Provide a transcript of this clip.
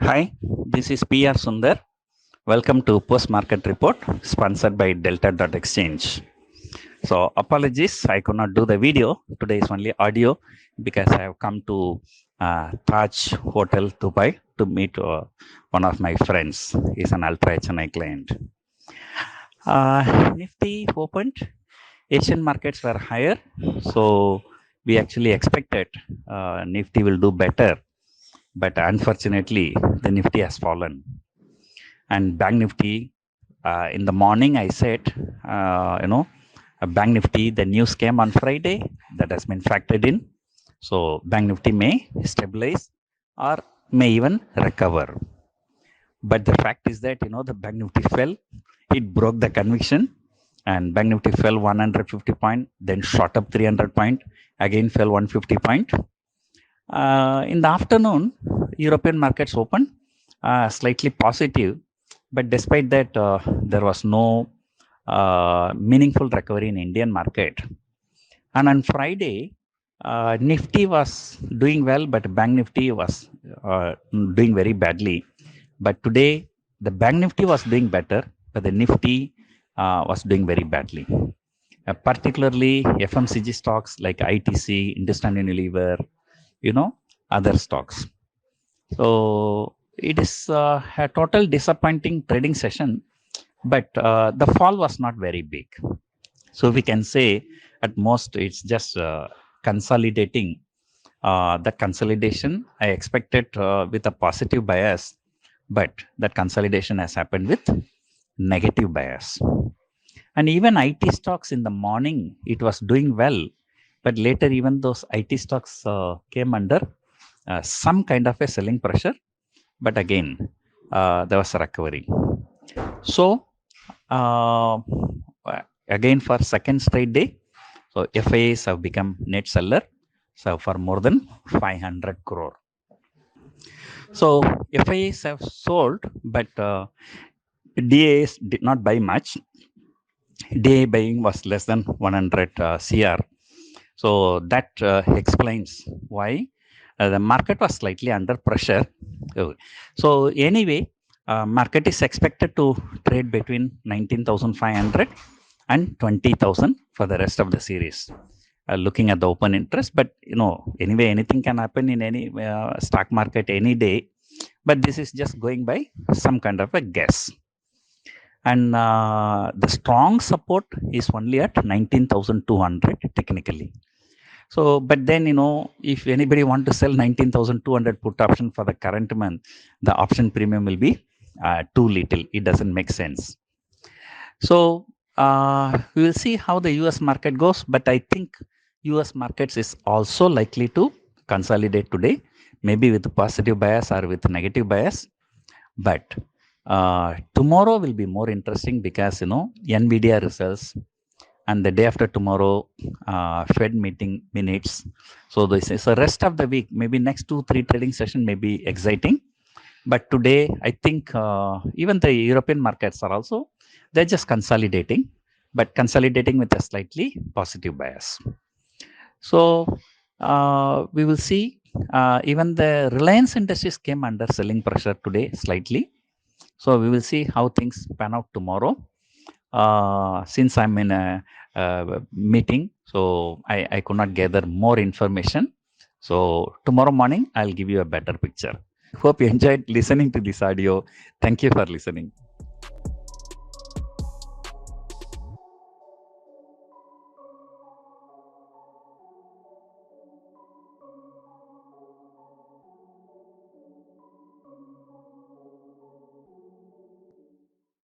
Hi, this is PR Sundar. Welcome to Post Market Report sponsored by Delta.exchange. So, apologies, I could not do the video. Today is only audio because I have come to Taj Hotel, Dubai to meet one of my friends. He's an Ultra HNI client. Nifty opened. Asian markets were higher. So, we actually expected Nifty will do better. But unfortunately, the Nifty has fallen. And Bank Nifty, in the morning, I said, Bank Nifty, the news came on Friday, that has been factored in. So Bank Nifty may stabilize or may even recover. But the fact is that, the Bank Nifty fell, it broke the conviction, and Bank Nifty fell 150 point, then shot up 300 point, again fell 150 point. In the afternoon, European markets opened slightly positive, but despite that, there was no meaningful recovery in Indian market. And on Friday, Nifty was doing well, but Bank Nifty was doing very badly. But today, the Bank Nifty was doing better, but the Nifty was doing very badly. Particularly FMCG stocks like ITC, Hindustan Unilever, other stocks. So it is a total disappointing trading session, but the fall was not very big. So we can say at most it's just consolidating. That consolidation I expected with a positive bias, but that consolidation has happened with negative bias. And even IT stocks in the morning, it was doing well, but later even those IT stocks came under some kind of a selling pressure, but again, there was a recovery. So, again for second straight day, so FIIs have become net seller, so for more than 500 crore. So FIIs have sold, but DAs did not buy much. DA buying was less than 100 CR. So that explains why the market was slightly under pressure. So anyway, market is expected to trade between 19,500 and 20,000 for the rest of the series. Looking at the open interest, but anyway, anything can happen in any stock market any day. But this is just going by some kind of a guess. And the strong support is only at 19,200 technically. So, but then, if anybody want to sell 19,200 put option for the current month, the option premium will be too little. It doesn't make sense. So, we will see how the US market goes, but I think US markets is also likely to consolidate today, maybe with positive bias or with negative bias. But tomorrow will be more interesting because, NVIDIA results, and the day after tomorrow, Fed meeting minutes. So this is the rest of the week. Maybe next 2-3 trading session may be exciting. But today, I think even the European markets are also, they're just consolidating, but consolidating with a slightly positive bias. So we will see. Even the Reliance Industries came under selling pressure today slightly. So we will see how things pan out tomorrow. Since I'm in a meeting, so I could not gather more information. So tomorrow morning, I'll give you a better picture. Hope you enjoyed listening to this audio. Thank you for listening.